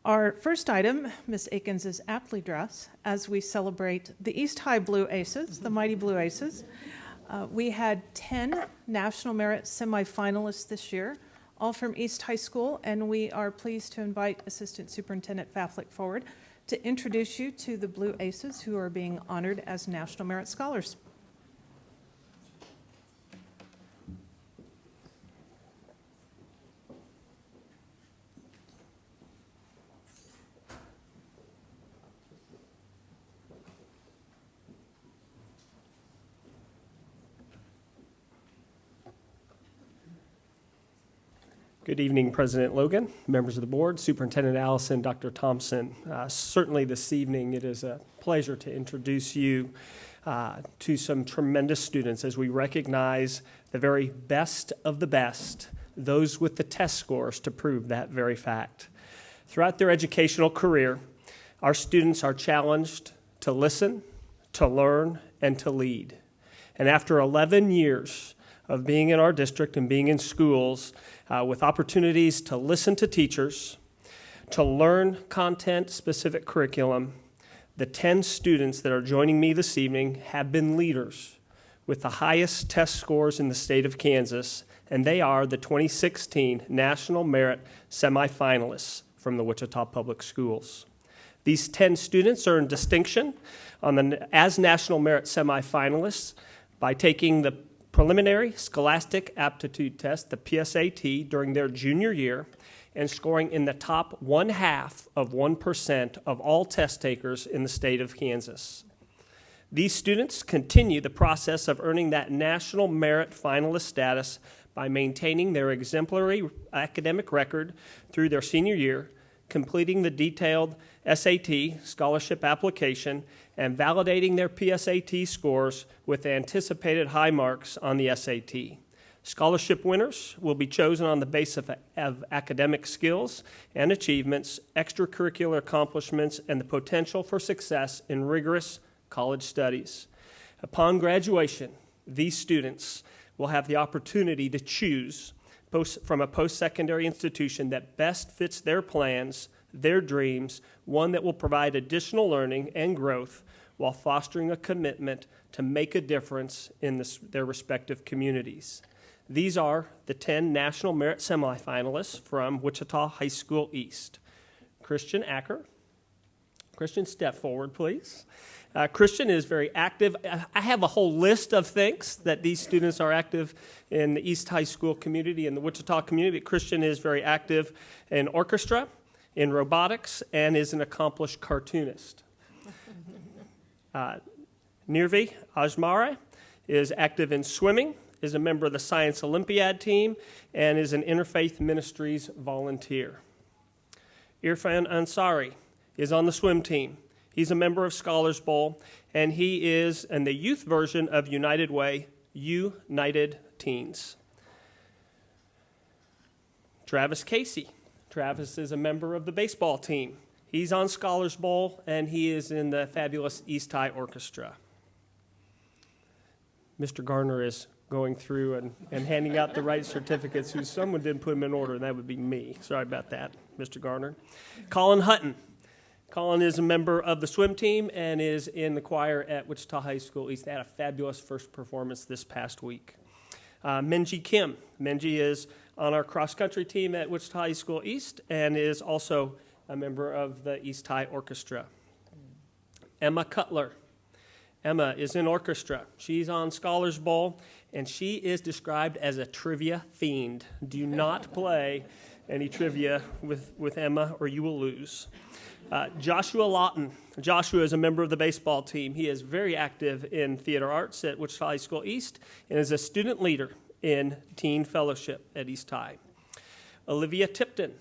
Our first item, Ms. Akins is aptly dressed as we celebrate the East High Blue Aces, the mighty Blue Aces. We had 10 National Merit Semi-Finalists this year, all from East High School, and we are pleased to invite Assistant Superintendent Faflick forward to introduce you to the Blue Aces who are being honored as National Merit Scholars. Good evening, President Logan, members of the board, Superintendent Allison, Dr. Thompson. Certainly this evening it is a pleasure to introduce you to some tremendous students as we recognize the very best of the best, those with the test scores to prove that very fact. Throughout their educational career, our students are challenged to listen, to learn, and to lead. And after 11 years of being in our district and being in schools, with opportunities to listen to teachers, to learn content-specific curriculum, the 10 students that are joining me this evening have been leaders with the highest test scores in the state of Kansas, and they are the 2016 National Merit Semi-Finalists from the Wichita Public Schools. These 10 students earned distinction as National Merit Semi-Finalists by taking the preliminary scholastic aptitude test, the PSAT, during their junior year and scoring in the top 0.5% of all test takers in the state of Kansas. These students continue the process of earning that National Merit Finalist status by maintaining their exemplary academic record through their senior year, completing the detailed SAT scholarship application, and validating their PSAT scores with anticipated high marks on the SAT. Scholarship winners will be chosen on the basis of academic skills and achievements, extracurricular accomplishments, and the potential for success in rigorous college studies. Upon graduation, these students will have the opportunity to choose from a post-secondary institution that best fits their plans, their dreams, one that will provide additional learning and growth while fostering a commitment to make a difference in their respective communities. These are the 10 National Merit Semifinalists from Wichita High School East. Christian Acker. Christian, step forward, please. Christian is very active. I have a whole list of things that these students are active in the East High School community and the Wichita community. Christian is very active in orchestra, in robotics, and is an accomplished cartoonist. Nirvi Ajmare is active in swimming, is a member of the Science Olympiad team, and is an Interfaith Ministries volunteer. Irfan Ansari is on the swim team. He's a member of Scholars Bowl, and he is in the youth version of United Way, United Teens. Travis Casey. Travis is a member of the baseball team. He's on Scholars Bowl, and he is in the fabulous East High Orchestra. Mr. Garner is going through and handing out the right certificates. Someone didn't put them in order, and that would be me. Sorry about that, Mr. Garner. Colin Hutton. Colin is a member of the swim team and is in the choir at Wichita High School East. They had a fabulous first performance this past week. Menji Kim. Menji is on our cross-country team at Wichita High School East and is also a member of the East High Orchestra. Emma Cutler. Emma is in orchestra. She's on Scholars Bowl, and she is described as a trivia fiend. Do not play any trivia with Emma or you will lose. Joshua Lawton. Joshua is a member of the baseball team. He is very active in theater arts at Wichita High School East and is a student leader in Teen Fellowship at East High. Olivia Tipton.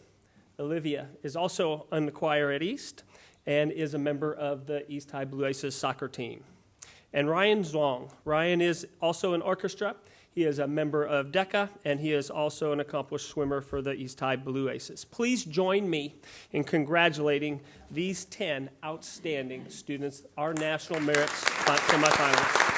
Olivia is also in the choir at East and is a member of the East High Blue Aces soccer team. And Ryan Zhuang. Ryan is also in orchestra. He is a member of DECA, and he is also an accomplished swimmer for the East High Blue Aces. Please join me in congratulating these 10 outstanding students, our National Merit Semifinalists.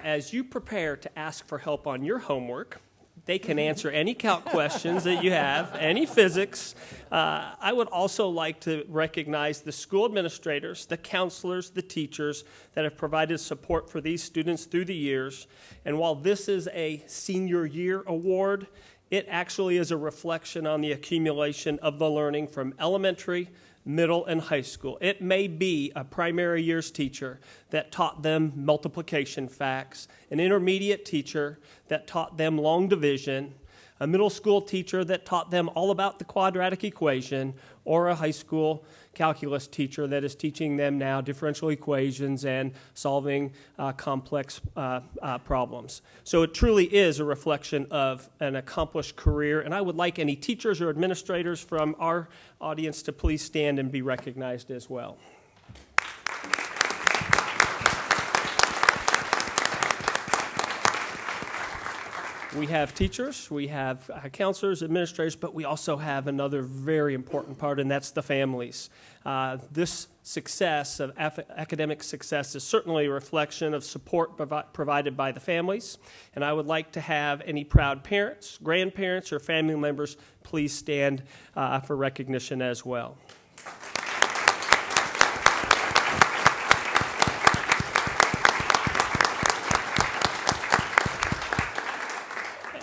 as you prepare to ask for help on your homework, they can answer any calc questions that you have, any physics. I would also like to recognize the school administrators, the counselors, the teachers that have provided support for these students through the years. And while this is a senior year award, it actually is a reflection on the accumulation of the learning from elementary, middle, and high school. It may be a primary years teacher that taught them multiplication facts, an intermediate teacher that taught them long division, a middle school teacher that taught them all about the quadratic equation, or a high school calculus teacher that is teaching them now differential equations and solving complex problems. So it truly is a reflection of an accomplished career, and I would like any teachers or administrators from our audience to please stand and be recognized as well. We have teachers, we have counselors, administrators, but we also have another very important part, and that's the families. This success of academic success is certainly a reflection of support provided by the families, and I would like to have any proud parents, grandparents, or family members please stand for recognition as well.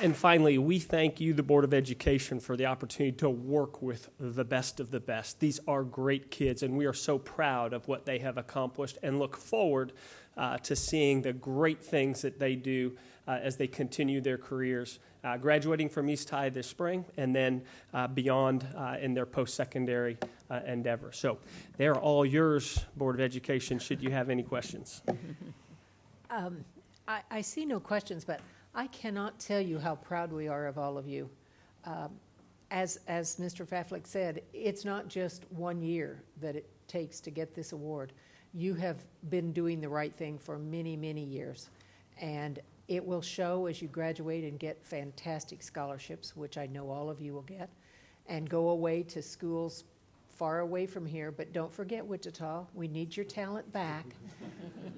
And finally, we thank you, the Board of Education, for the opportunity to work with the best of the best. These are great kids, and we are so proud of what they have accomplished and look forward to seeing the great things that they do as they continue their careers, graduating from East High this spring and then beyond in their post-secondary endeavor. So they're all yours, Board of Education, should you have any questions. I see no questions, but I cannot tell you how proud we are of all of you. As Mr. Faflick said, it's not just 1 year that it takes to get this award. You have been doing the right thing for many, many years, and it will show as you graduate and get fantastic scholarships, which I know all of you will get, and go away to schools far away from here, but don't forget Wichita. We need your talent back.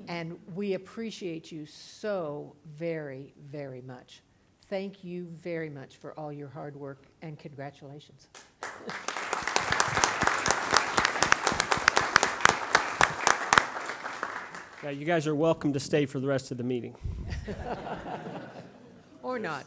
And we appreciate you so very, very much. Thank you very much for all your hard work, and congratulations. Now, you guys are welcome to stay for the rest of the meeting. Or not.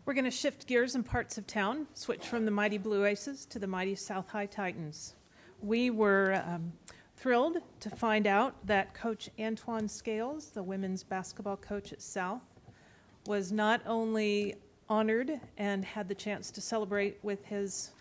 We're going to shift gears in parts of town, switch from the mighty Blue Aces to the mighty South High Titans. We were thrilled to find out that Coach Antwain Scales, the women's basketball coach at South, was not only honored and had the chance to celebrate with his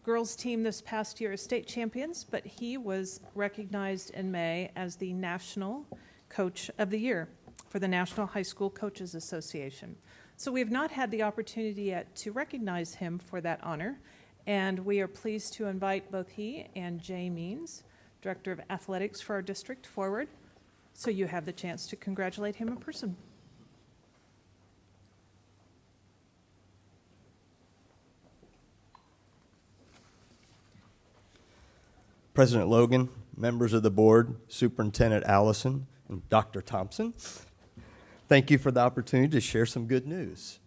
girls team this past year as state champions, but he was recognized in May as the National Coach of the Year for the National High School Coaches Association. So we have not had the opportunity yet to recognize him for that honor, and we are pleased to invite both he and Jay Means, Director of Athletics for our district, forward, so you have the chance to congratulate him in person. President Logan, members of the board, Superintendent Allison, and Dr. Thompson, thank you for the opportunity to share some good news.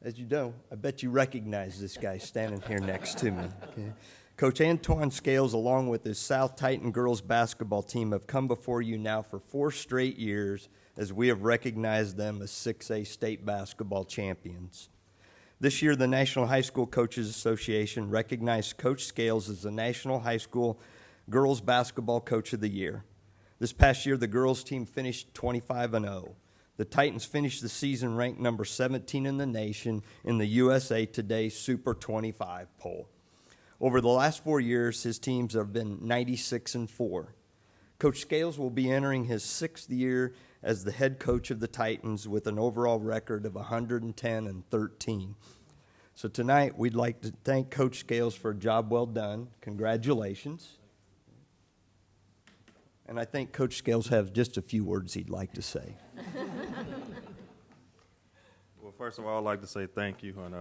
As you know, I bet you recognize this guy standing here next to me. Okay. Coach Antwain Scales, along with his South Titan girls basketball team, have come before you now for 4 straight years as we have recognized them as 6A state basketball champions. This year, the National High School Coaches Association recognized Coach Scales as the National High School Girls Basketball Coach of the Year. This past year, the girls team finished 25-0. The Titans finished the season ranked number 17 in the nation in the USA Today Super 25 poll. Over the last 4 years, his teams have been 96-4. Coach Scales will be entering his 6th year as the head coach of the Titans with an overall record of 110-13. So tonight, we'd like to thank Coach Scales for a job well done. Congratulations. And I think Coach Scales has just a few words he'd like to say. first of all, I'd like to say thank you, and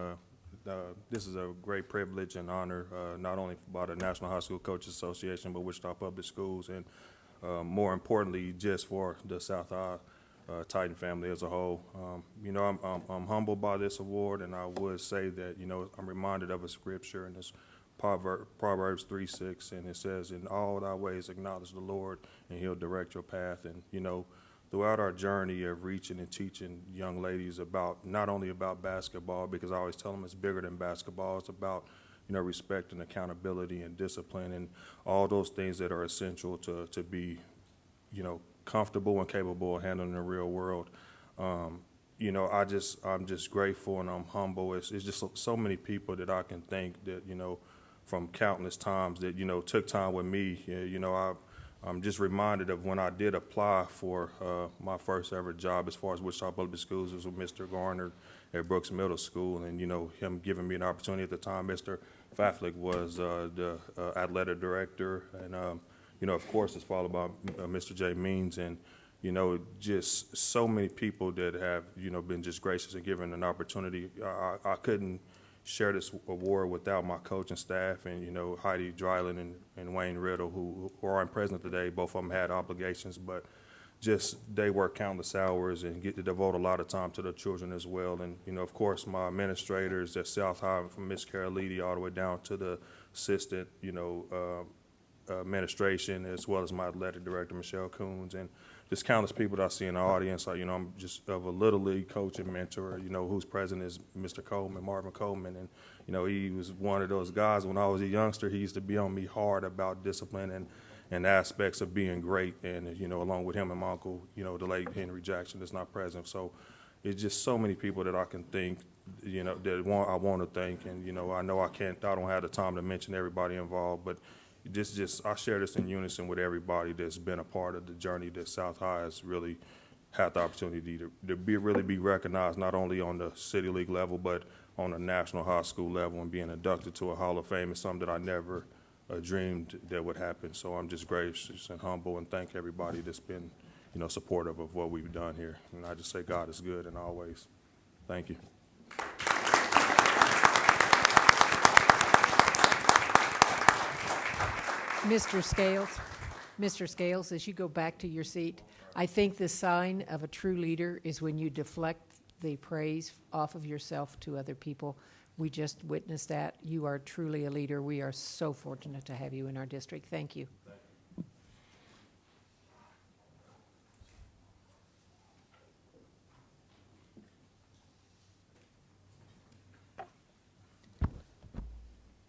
this is a great privilege and honor, not only by the National High School Coaches Association, but Wichita Public Schools, and more importantly, just for the South High Titan family as a whole. I'm humbled by this award, and I would say that, I'm reminded of a scripture, and it's Proverbs 3:6, and it says, "In all thy ways acknowledge the Lord, and he'll direct your path." And, throughout our journey of reaching and teaching young ladies about, not only about basketball, because I always tell them it's bigger than basketball, it's about, respect and accountability and discipline and all those things that are essential to be, comfortable and capable of handling the real world. I'm just grateful and I'm humble. It's just so many people that I can thank that, from countless times that, took time with me. I'm just reminded of when I did apply for my first ever job as far as Wichita Public Schools. It was with Mr. Garner at Brooks Middle School, and him giving me an opportunity at the time. Mr. Faflick was the athletic director, and of course it's followed by Mr. J. Means, and just so many people that have been just gracious and given an opportunity. I couldn't share this award without my coaching staff and, Heidi Dryland and Wayne Riddle, who aren't present today. Both of them had obligations, but just they work countless hours and get to devote a lot of time to the children as well. And, of course, my administrators at South High, from Miss Carolidi all the way down to the assistant, administration, as well as my athletic director, Michelle Coons, and just countless people that I see in the audience. I'm just of a Little League coach and mentor, whose president is Mr. Coleman, Marvin Coleman. And, he was one of those guys when I was a youngster. He used to be on me hard about discipline and aspects of being great. And, along with him and my uncle, the late Henry Jackson that's not present. So it's just so many people that I can think, that I want to thank. And, I know I don't have the time to mention everybody involved, but I share this in unison with everybody that's been a part of the journey that South High has really had the opportunity to really be recognized, not only on the City League level, but on a national high school level, and being inducted to a Hall of Fame is something that I never dreamed that would happen. So I'm just gracious and humble and thank everybody that's been, supportive of what we've done here. And I just say God is good and always. Thank you. Mr. Scales, as you go back to your seat, I think the sign of a true leader is when you deflect the praise off of yourself to other people. We just witnessed that. You are truly a leader. We are so fortunate to have you in our district. Thank you.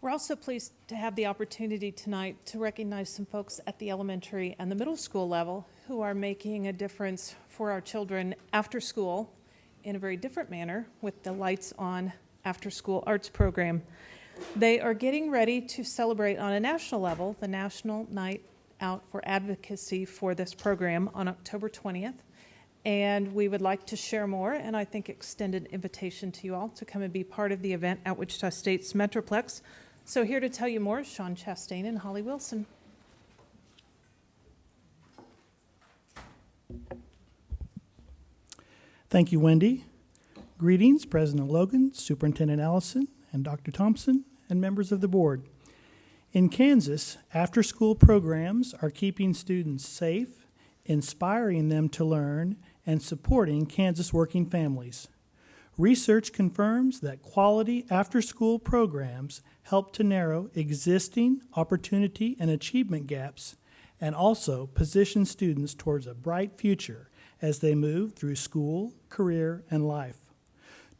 We're also pleased to have the opportunity tonight to recognize some folks at the elementary and the middle school level who are making a difference for our children after school in a very different manner with the Lights On After-School Arts program. They are getting ready to celebrate on a national level the National Night Out for Advocacy for this program on October 20th. And we would like to share more, and I think extend an invitation to you all to come and be part of the event at Wichita State's Metroplex. So here to tell you more is Sean Chastain and Holly Wilson. Thank you, Wendy. Greetings, President Logan, Superintendent Allison, and Dr. Thompson, and members of the board. In Kansas, after-school programs are keeping students safe, inspiring them to learn, and supporting Kansas working families. Research confirms that quality after-school programs help to narrow existing opportunity and achievement gaps and also position students towards a bright future as they move through school, career, and life.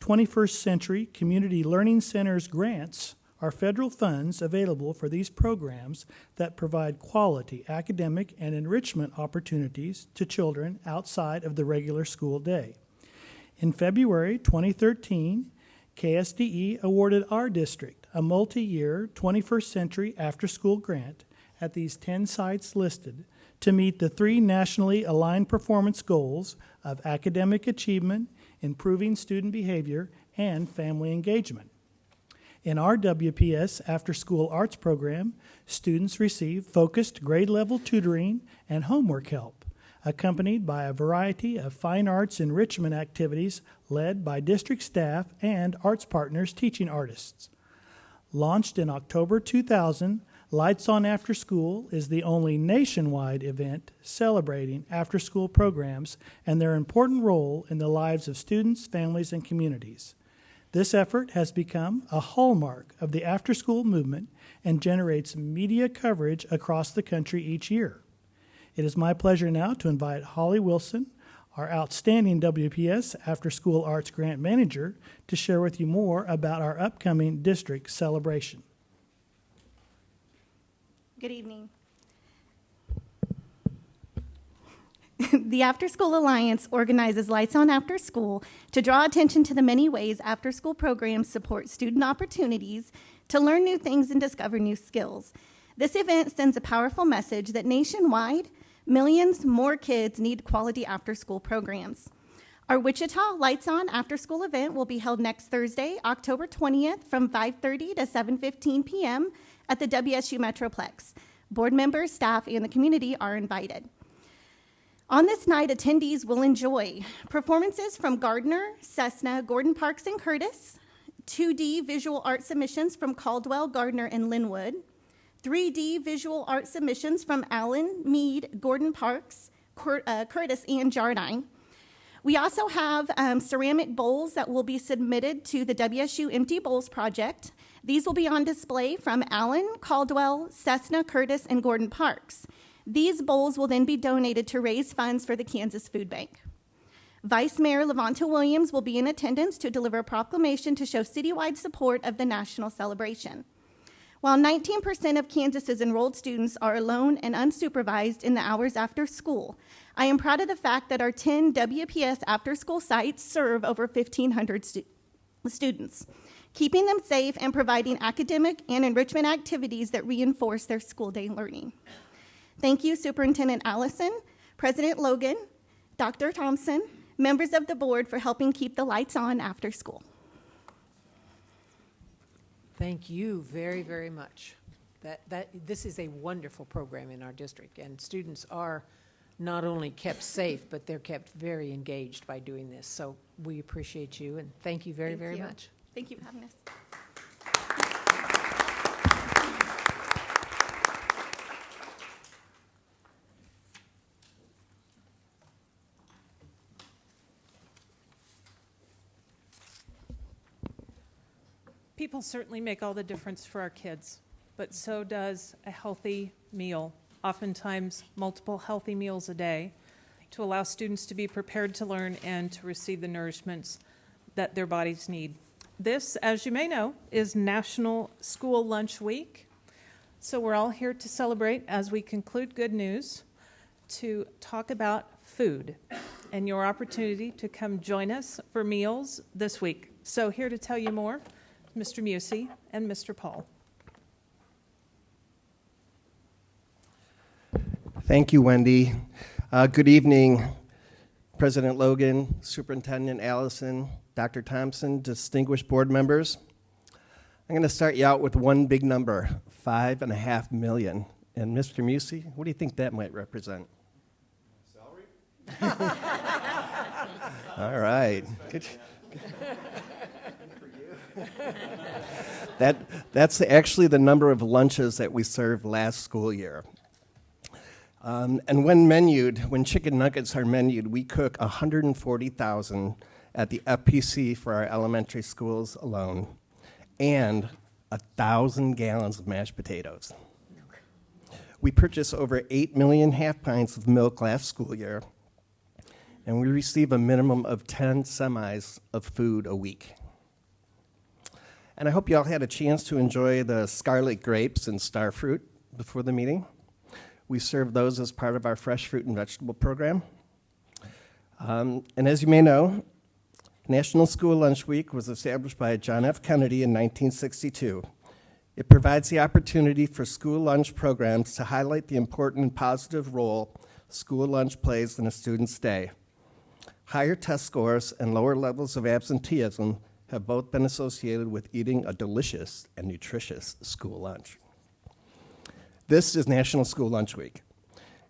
21st Century Community Learning Centers grants are federal funds available for these programs that provide quality academic and enrichment opportunities to children outside of the regular school day. In February 2013, KSDE awarded our district a multi-year 21st Century After-School grant at these 10 sites listed to meet the 3 nationally aligned performance goals of academic achievement, improving student behavior, and family engagement. In our WPS After-School Arts program, students receive focused grade-level tutoring and homework help, accompanied by a variety of fine arts enrichment activities led by district staff and arts partners teaching artists. Launched in October 2000, Lights On After School is the only nationwide event celebrating after-school programs and their important role in the lives of students, families, and communities. This effort has become a hallmark of the after-school movement and generates media coverage across the country each year. It is my pleasure now to invite Holly Wilson, our outstanding WPS After School Arts Grant Manager, to share with you more about our upcoming district celebration. Good evening. The After School Alliance organizes Lights On After School to draw attention to the many ways after-school programs support student opportunities to learn new things and discover new skills. This event sends a powerful message that nationwide, millions more kids need quality after-school programs. Our Wichita Lights On After School event will be held next Thursday, October 20th from 5:30 to 7:15 p.m. at the WSU Metroplex. Board members, staff, and the community are invited. On this night, attendees will enjoy performances from Gardner, Cessna, Gordon Parks, and Curtis, 2D visual art submissions from Caldwell, Gardner, and Linwood, 3D visual art submissions from Allen, Meade, Gordon Parks, Curtis, and Jardine. We also have ceramic bowls that will be submitted to the WSU Empty Bowls Project. These will be on display from Allen, Caldwell, Cessna, Curtis, and Gordon Parks. These bowls will then be donated to raise funds for the Kansas Food Bank. Vice Mayor Levonta Williams will be in attendance to deliver a proclamation to show citywide support of the national celebration. While 19% of Kansas's enrolled students are alone and unsupervised in the hours after school, I am proud of the fact that our 10 WPS after-school sites serve over 1,500 students, keeping them safe and providing academic and enrichment activities that reinforce their school day learning. Thank you, Superintendent Allison, President Logan, Dr. Thompson, members of the board for helping keep the lights on after school. Thank you very, very much. This is a wonderful program in our district, and students are not only kept safe, but they're kept very engaged by doing this. So we appreciate you, and thank you very much. Thank you for having us. People certainly make all the difference for our kids, but so does a healthy meal, oftentimes multiple healthy meals a day, to allow students to be prepared to learn and to receive the nourishments that their bodies need. This, as you may know, is National School Lunch Week, so we're all here to celebrate as we conclude Good News to talk about food and your opportunity to come join us for meals this week. So here to tell you more, Mr. Musey and Mr. Paul. Thank you, Wendy. Good evening, President Logan, Superintendent Allison, Dr. Thompson, distinguished board members. I'm going to start you out with one big number, 5.5 million. And Mr. Musey, what do you think that might represent? Salary? All right. Good. That's actually the number of lunches that we served last school year. And when chicken nuggets are menued, we cook 140,000 at the FPC for our elementary schools alone, and 1,000 gallons of mashed potatoes. We purchase over 8 million half pints of milk last school year, and we receive a minimum of 10 semis of food a week. And I hope you all had a chance to enjoy the scarlet grapes and star fruit before the meeting. We serve those as part of our fresh fruit and vegetable program. And as you may know, National School Lunch Week was established by John F. Kennedy in 1962. It provides the opportunity for school lunch programs to highlight the important and positive role school lunch plays in a student's day. Higher test scores and lower levels of absenteeism have both been associated with eating a delicious and nutritious school lunch. This is National School Lunch Week.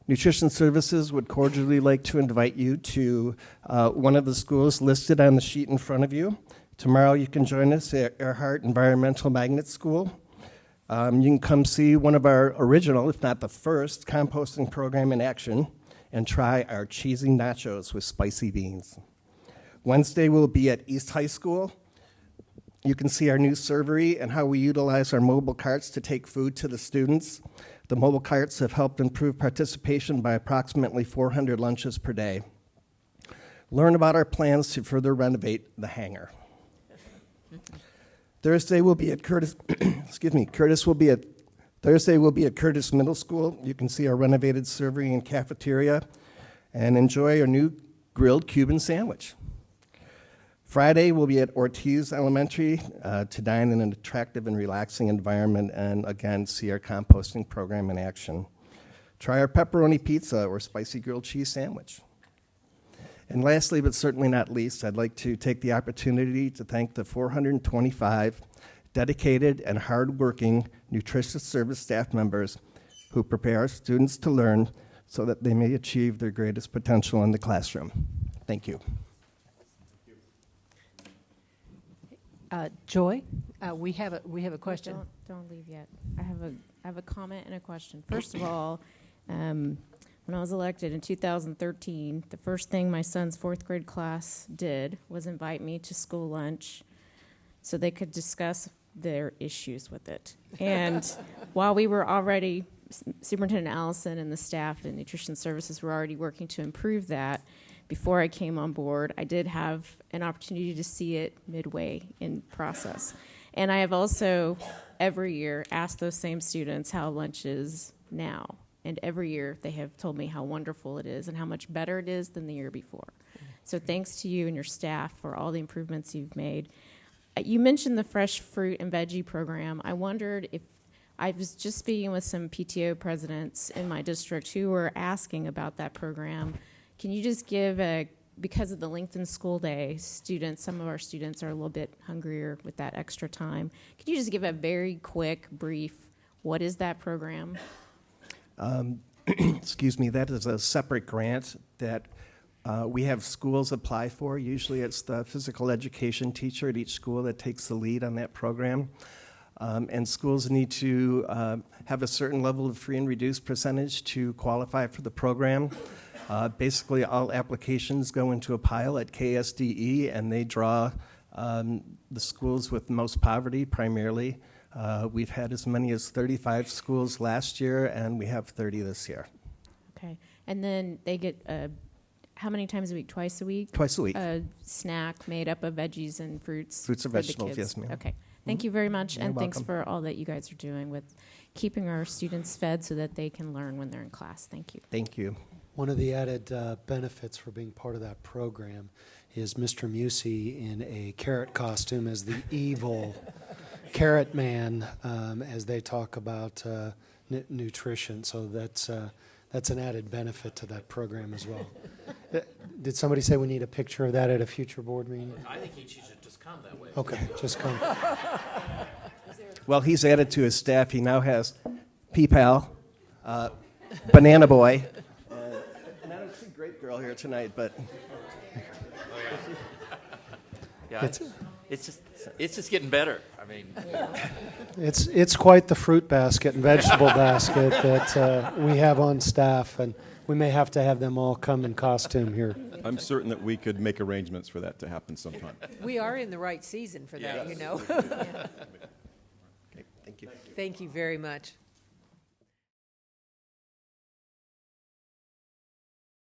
Nutrition Services would cordially like to invite you to one of the schools listed on the sheet in front of you. Tomorrow you can join us at A.R.TS Environmental Magnet School. You can come see one of our original, if not the first, composting program in action and try our cheesy nachos with spicy beans. Wednesday we'll be at East High School. You can see our new servery and how we utilize our mobile carts to take food to the students. The mobile carts have helped improve participation by approximately 400 lunches per day. Learn about our plans to further renovate the hangar. Thursday will be at Curtis. Thursday will be at Curtis Middle School. You can see our renovated servery and cafeteria, and enjoy our new grilled Cuban sandwich. Friday we'll be at A.R.TS Elementary to dine in an attractive and relaxing environment, and again see our composting program in action. Try our pepperoni pizza or spicy grilled cheese sandwich. And lastly, but certainly not least, I'd like to take the opportunity to thank the 425 dedicated and hardworking nutritious service staff members who prepare our students to learn so that they may achieve their greatest potential in the classroom. Thank you. Joy, we have a question. Don't leave yet. I have a comment and a question. First of all, when I was elected in 2013, the first thing my son's 4th grade class did was invite me to school lunch so they could discuss their issues with it. And while we were already, Superintendent Allison and the staff and Nutrition Services were already working to improve that, before I came on board, I did have an opportunity to see it midway in process. And I have also, every year, asked those same students how lunch is now. And every year, they have told me how wonderful it is and how much better it is than the year before. So thanks to you and your staff for all the improvements you've made. You mentioned the fresh fruit and veggie program. I wondered if, I was just speaking with some PTO presidents in my district who were asking about that program. Can you just give because of the lengthened school day, some of our students are a little bit hungrier with that extra time. Could you just give a very quick, brief, what is that program? Excuse me, that is a separate grant that we have schools apply for. Usually it's the physical education teacher at each school that takes the lead on that program. And schools need to have a certain level of free and reduced percentage to qualify for the program. Basically, all applications go into a pile at KSDE, and they draw the schools with most poverty primarily. We've had as many as 35 schools last year, and we have 30 this year. Okay. And then they get how many times a week? Twice a week? Twice a week. A snack made up of veggies and fruits. Fruits and for the vegetables, kids. yes, ma'am. Okay. Thank you very much, You're and thanks welcome. for all that you guys are doing with keeping our students fed so that they can learn when they're in class. Thank you. Thank you. One of the added benefits for being part of that program is Mr. Musey in a carrot costume as the evil carrot man as they talk about nutrition. So that's an added benefit to that program as well. Did somebody say we need a picture of that at a future board meeting? I think he should just come that way. Okay, just come. Well, he's added to his staff. He now has P-Pal, Banana Boy, and I don't see Great Girl here tonight, but Yeah, it's just getting better. I mean, It's quite the fruit basket and vegetable basket that we have on staff, and we may have to have them all come in costume here. I'm certain that we could make arrangements for that to happen sometime. We are in the right season for that, you know. okay, thank you. Thank you very much.